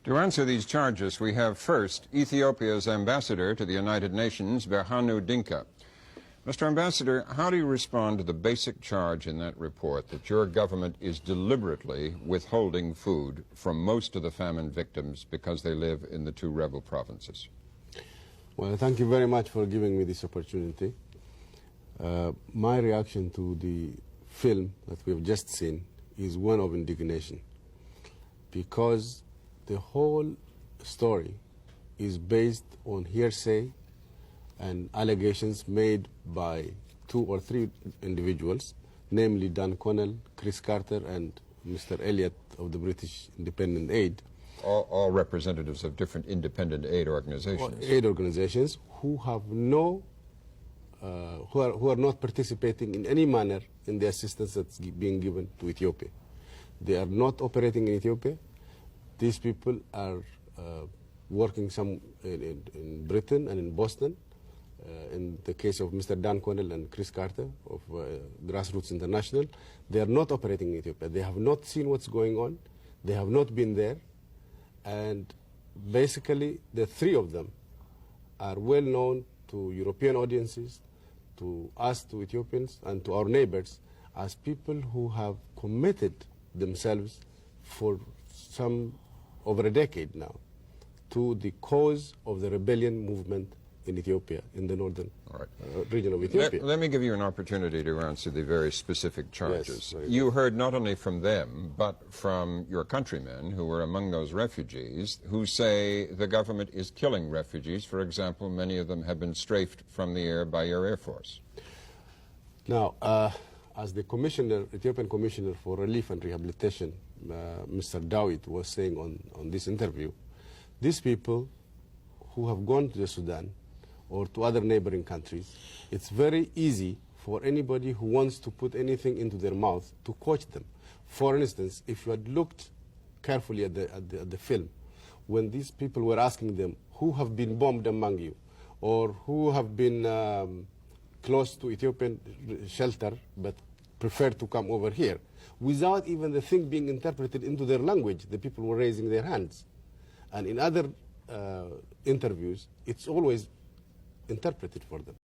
To answer these charges, we have first Ethiopia's ambassador to the United Nations, Berhanu Dinka. Mr. Ambassador, how do you respond to the basic charge in that report that your government is deliberately withholding food from most of the famine victims because they live in the two rebel provinces? Well, thank you very much for giving me this opportunity. My reaction to the film that we have just seen is one of indignation, because the whole story is based on hearsay and allegations made by 2 or 3 individuals, namely Dan Connell, Chris Carter, and Mr. Elliott of the British Independent Aid. All representatives of different independent aid organizations. Aid organizations who have no, who are not participating in any manner in the assistance that's being given to Ethiopia. They are not operating in Ethiopia. These people are working some in Britain and in Boston. In the case of Mr. Dan Connell and Chris Carter of Grassroots International, they are not operating in Ethiopia. They have not seen what's going on. They have not been there. And basically, the 3 of them are well known to European audiences, to us, to Ethiopians, and to our neighbors as people who have committed themselves for over a decade now to the cause of the rebellion movement in Ethiopia, in the northern region of Ethiopia. Let me give you an opportunity to answer the very specific charges. Yes, you heard not only from them, but from your countrymen who were among those refugees, who say the government is killing refugees. For example, many of them have been strafed from the air by your Air Force. Now, as the commissioner, Ethiopian Commissioner for Relief and Rehabilitation, Mr. Dawit, was saying on this interview, these people who have gone to the Sudan or to other neighboring countries, it's very easy for anybody who wants to put anything into their mouth to coach them. For instance, if you had looked carefully at the film, when these people were asking them who have been bombed among you, or who have been close to Ethiopian shelter but prefer to come over here, without even the thing being interpreted into their language, the people were raising their hands. And in other interviews, it's always interpreted for them.